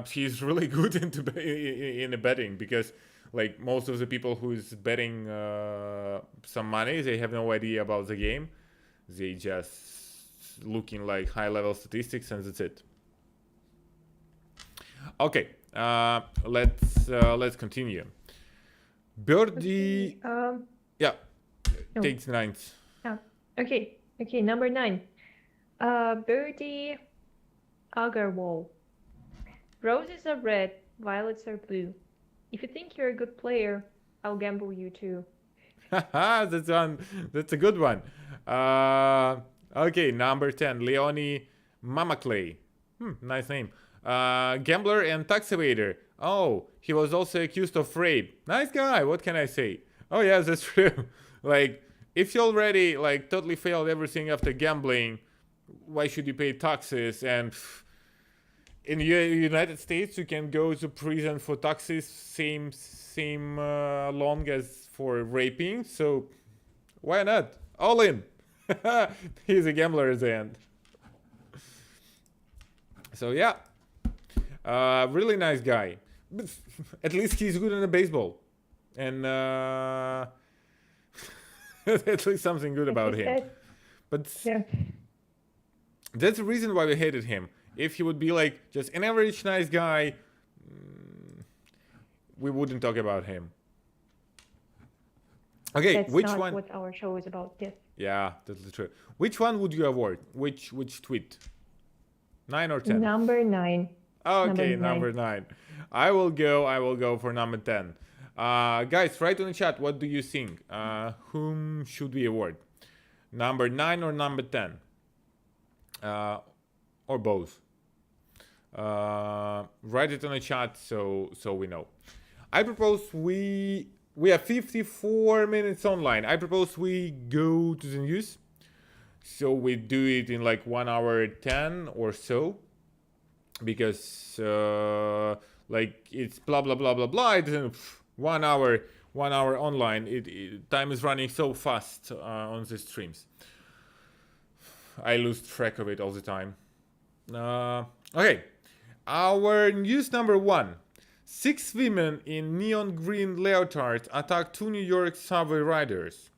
he's really good in the betting because like most of the people who's betting some money, they have no idea about the game. They just looking like high level statistics, and that's it. Okay, let's continue. Birdie, yeah, No. takes ninth. Okay. Number 9. Birdie Agarwal. Roses are red, violets are blue. If you think you're a good player, I'll gamble you too. That's one. That's a good one. Okay, number 10, Leonie Mamaclay. Nice name. Gambler and tax evader. Oh, he was also accused of rape. Nice guy. What can I say? Oh yeah, that's true. Like, if you already like totally failed everything after gambling, why should you pay taxes? And in the United States, you can go to prison for taxes same long as for raping. So why not? All in. He's a gambler at the end. So yeah, really nice guy. But at least he's good in the baseball, and at least something good about him. But Yeah. that's the reason why we hated him. If he would be like just an average nice guy, we wouldn't talk about him. Okay, That's which not one? what our show is about. Yes. Yeah, that's true. Which one would you avoid? Which tweet? 9 or 10? Number 9. Okay, number number 9. I will go for number 10. Guys, write in the chat, what do you think? Whom should we award? Number 9 or number 10? Or both. Write it in the chat so we know. I propose we have 54 minutes online. I propose we go to the news. So we do it in like 1 hour 10 or so, because like it's blah blah blah blah blah. It's 1 hour online. Time is running so fast on the streams. I lose track of it all the time. Okay, our news number 1. 6 women in neon green leotards attacked 2 New York subway riders.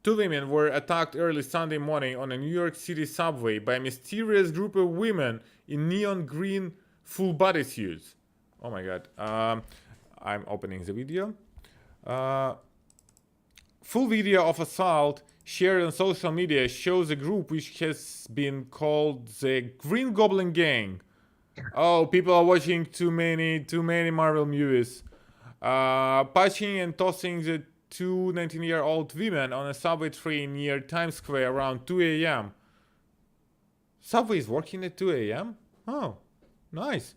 2 women were attacked early Sunday morning on a New York City subway by a mysterious group of women in neon green full body suits. Oh my god. I'm opening the video. Full video of assault shared on social media shows a group which has been called the Green Goblin Gang. Oh, people are watching too many Marvel movies. Punching and tossing the 2 19-year-old women on a subway train near Times Square around 2 a.m. Subway is working at 2 a.m.? Oh, nice.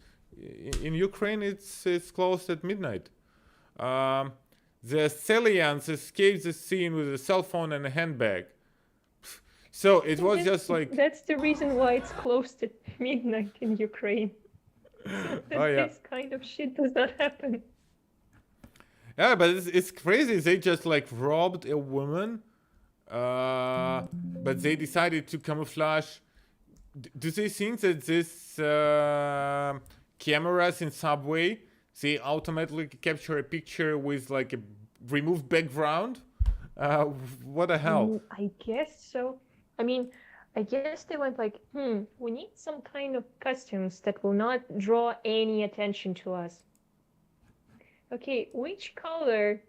In Ukraine, it's closed at midnight. The assailants escaped the scene with a cell phone and a handbag. So it was just like... That's the reason why it's closed at midnight in Ukraine. So Oh that yeah. this kind of shit does not happen. Yeah, but it's crazy. They just like robbed a woman, but they decided to camouflage. Do they think that this cameras in subway they automatically capture a picture with like a removed background? What the hell? I guess so. I mean, I guess they went like, we need some kind of costumes that will not draw any attention to us. Okay, which color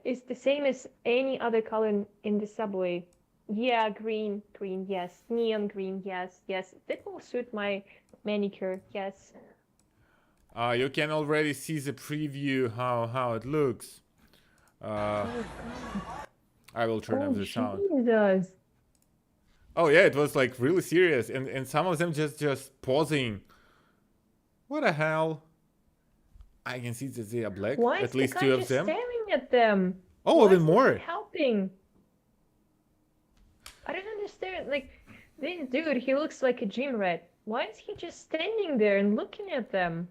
is the same as any other color in the subway? Yeah, green, green, yes. Neon green, yes, yes. That will suit my manicure, yes. You can already see the preview how it looks. Oh, God. I will turn Oh, off the sound. Jesus. Oh yeah, it was like really serious, and some of them just pausing. What the hell? I can see that they are black. Why is At the least guy two of just them. staring at them? Oh, Why even is he more. not helping? I don't understand. Like, this dude, he looks like a gym rat. Why is he just standing there and looking at them?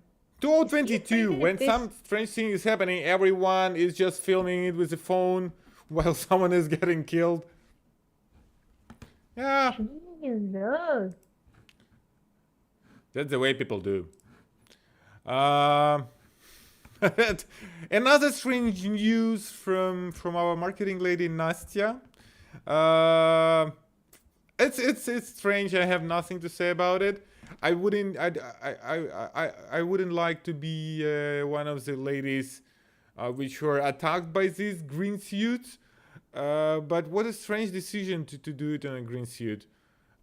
Is he 2022, afraid when that some strange thing is happening, everyone is just filming it with a phone while someone is getting killed. Yeah, Jesus. that's the way people do. Um, Another strange news from our marketing lady Nastya. Uh, it's strange. I have nothing to say about it. I wouldn't like to be one of the ladies which were attacked by these green suits. But what a strange decision to do it in a green suit.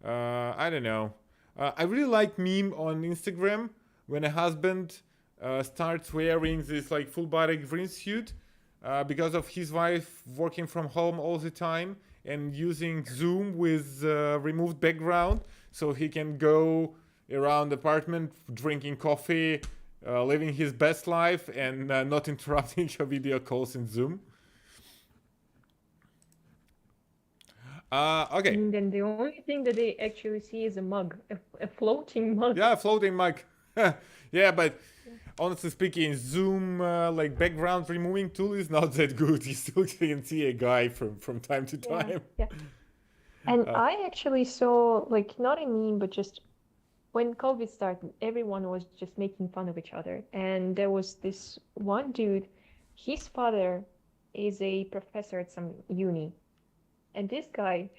I don't know. I really like meme on Instagram when a husband starts wearing this like full body green suit because of his wife working from home all the time and using Zoom with removed background, so he can go around the apartment drinking coffee, living his best life, and not interrupting your video calls in Zoom. Okay. And then the only thing that they actually see is a mug, a floating mug. Yeah, floating mic. Yeah, but honestly speaking, Zoom like background removing tool is not that good. You still can see a guy from time to Yeah, time. yeah. And I actually saw, like, not a meme, but just when COVID started, everyone was just making fun of each other. And there was this one dude, his father is a professor at some uni. And this guy,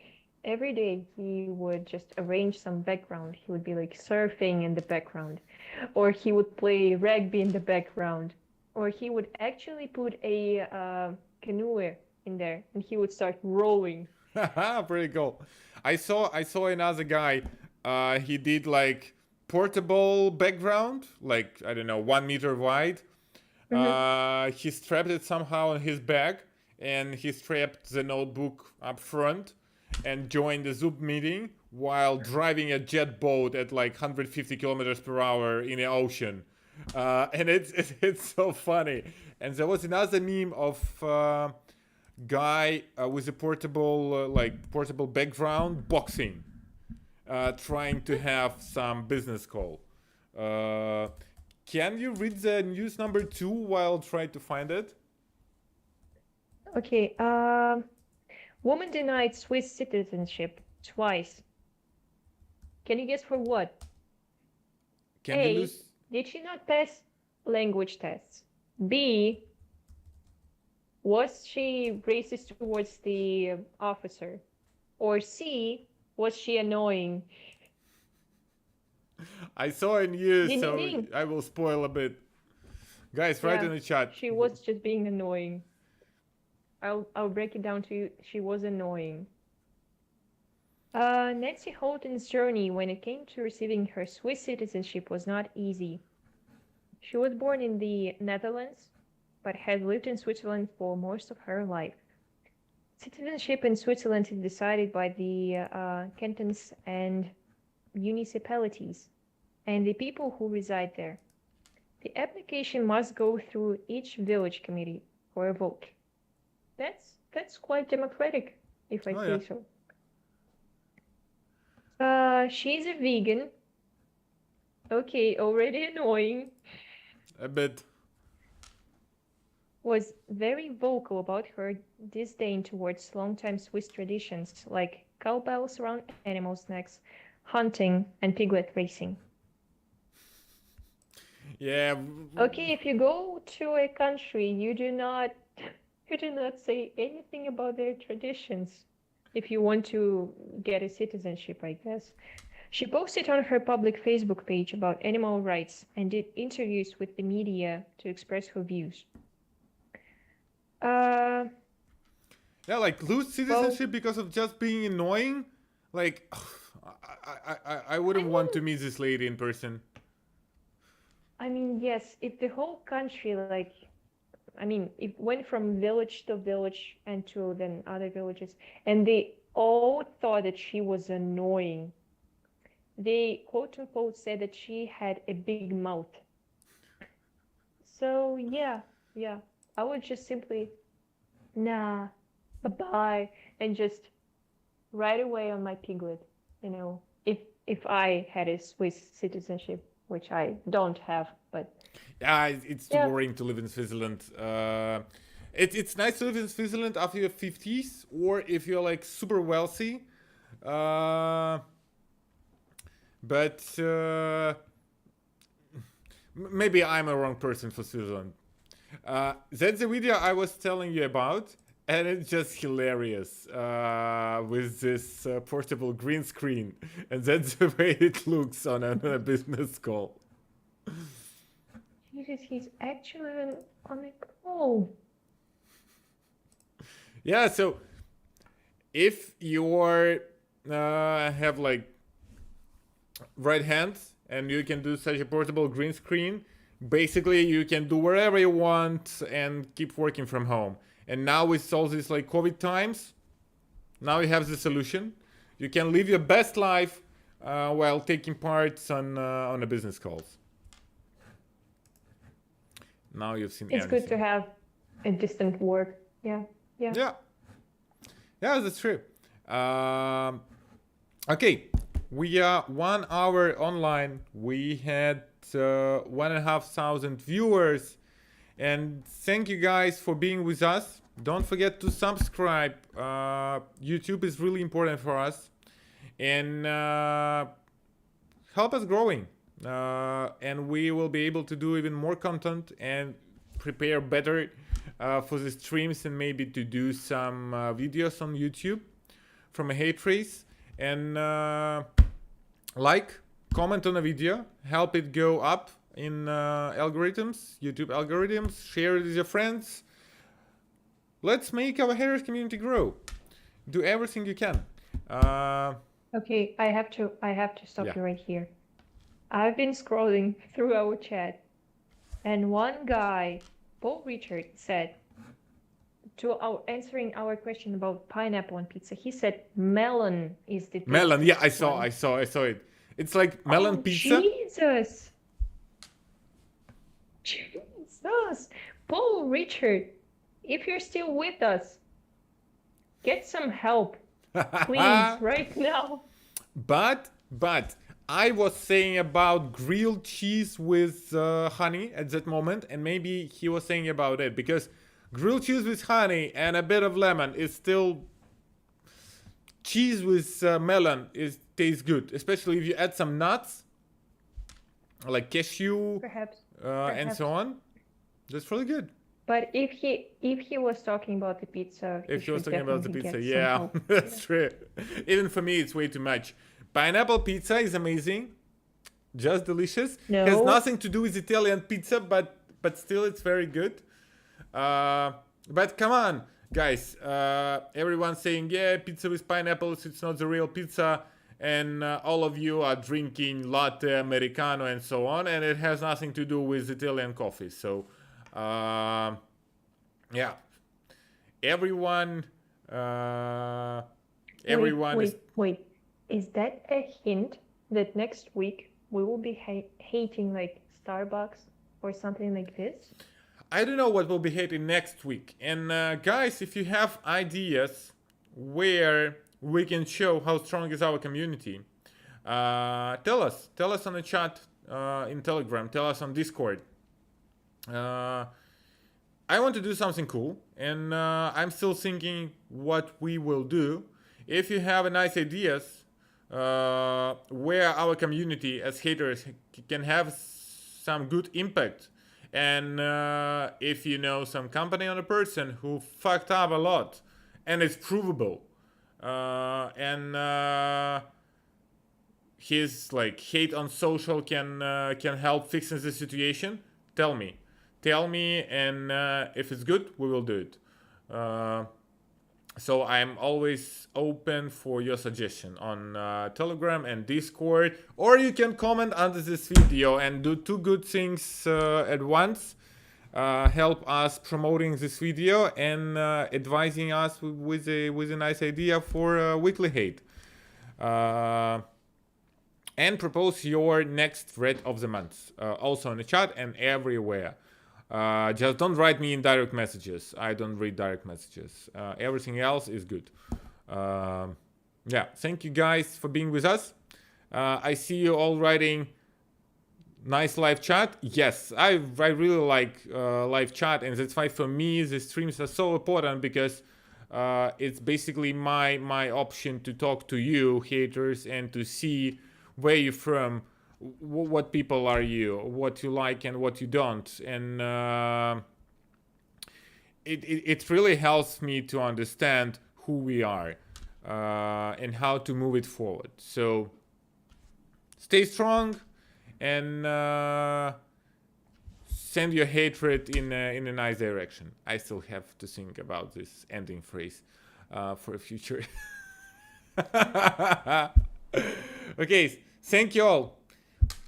every day he would just arrange some background. He would be like surfing in the background, or he would play rugby in the background, or he would actually put a canoe in there and he would start rowing. Pretty cool. I saw another guy. He did like portable background, like I don't know, 1 meter wide. He strapped it somehow on his bag, and he strapped the notebook up front, and joined the Zoom meeting while driving a jet boat at like 150 kilometers per hour in the ocean. And it's so funny. And there was another meme of guy with a portable background boxing, trying to have some business call. Uh, can you read the news number 2 while trying to find it? Okay, woman denied Swiss citizenship twice. Can you guess for what? Can you A, lose? did she not pass language tests? B, was she racist towards the officer? Or C, was she annoying? I saw a news, Ding, so ding. I will spoil a bit. Guys, write Yeah, in the chat. she was just being annoying. I'll break it down to you. She was annoying. Nancy Houghton's journey when it came to receiving her Swiss citizenship was not easy. She was born in the Netherlands, but had lived in Switzerland for most of her life. Citizenship in Switzerland is decided by the cantons and municipalities and the people who reside there. The application must go through each village committee for a vote. That's quite democratic, if I Oh, say yeah. so. She's a vegan. okay, already annoying, A bit. was very vocal about her disdain towards long-time Swiss traditions like cowbells around animals' necks, hunting, and piglet racing. Yeah. Okay, if you go to a country, you do not say anything about their traditions if you want to get a citizenship, I guess. She posted on her public Facebook page about animal rights and did interviews with the media to express her views. Uh, Yeah, like lose citizenship because of just being annoying. Like, I wouldn't want to meet this lady in person. I mean, yes, if the whole country, like, I mean, it went from village to village and to then other villages, and they all thought that she was annoying. They quote unquote said that she had a big mouth. So yeah, I would just simply, nah, bye-bye, and just right away on my piglet, if I had a Swiss citizenship, which I don't have, but Yeah, it's too yeah. boring to live in Switzerland. It's nice to live in Switzerland after your 50s, or if you're like super wealthy. But maybe I'm a wrong person for Switzerland. That's the video I was telling you about, and it's just hilarious with this portable green screen, and that's the way it looks on a business call. Jesus, he's actually on a call. Yeah, so if you're have like right hand and you can do such a portable green screen, basically you can do wherever you want and keep working from home. And now with all these like COVID times, now you have the solution. You can live your best life while taking parts on a business calls. Now you've seen It's good to everything. have a distant work. Yeah. Yeah, that's true. Okay, we are 1 hour online. We had 1,500 viewers, and thank you guys for being with us. Don't forget to subscribe. YouTube is really important for us, and help us growing. And we will be able to do even more content and prepare better for the streams, and maybe to do some videos on YouTube from a hate race. And like, comment on a video, help it go up in algorithms, YouTube algorithms, share it with your friends. Let's make our haters community grow. Do everything you can. Okay, I have to stop Yeah. you right here. I've been scrolling through our chat, and one guy, Paul Richard, said answering our question about pineapple on pizza. He said melon is the Melon, yeah, I tastiest saw one. it. It's like melon Oh, pizza. Jesus, Paul Richard, if you're still with us, get some help, please, right now. But I was saying about grilled cheese with honey at that moment, and maybe he was saying about it, because grilled cheese with honey and a bit of lemon is still cheese with melon tastes good, especially if you add some nuts like cashew Perhaps. and so on. That's really good. But if he was talking about the pizza, If he was should talking about the definitely pizza, get some yeah, help. that's true. Even for me, it's way too much. Pineapple pizza is amazing, just delicious. No. Has nothing to do with Italian pizza, but still, it's very good. But come on, guys, everyone's saying, yeah, pizza with pineapples, it's not the real pizza, and all of you are drinking latte, americano, and so on, and it has nothing to do with Italian coffee. So, yeah, everyone is... Wait. Is that a hint that next week we will be hating like Starbucks or something like this? I don't know what will be hating next week. And guys, if you have ideas where we can show how strong is our community, tell us on the chat. in Telegram. Tell us on Discord. I want to do something cool, and I'm still thinking what we will do. If you have nice ideas where our community as haters can have some good impact, and if you know some company or a person who fucked up a lot and it's provable, and his like hate on social can help fixing the situation, tell me, and if it's good, we will do it. So I'm always open for your suggestion on Telegram and Discord, or you can comment under this video and do two good things at once. Help us promoting this video and advising us with a nice idea for weekly hate. And propose your next thread of the month, also in the chat and everywhere. Just don't write me in direct messages. I don't read direct messages. Everything else is good. Yeah, thank you guys for being with us. I see you all writing nice live chat. Yes, I really like live chat, and that's why for me the streams are so important, because it's basically my option to talk to you haters and to see where you're from, what people are you, what you like and what you don't, and it really helps me to understand who we are and how to move it forward. So stay strong and send your hatred in a nice direction. I still have to think about this ending phrase for a future. Okay, thank you all.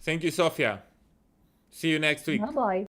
Thank you, Sofia. See you next week. Bye bye.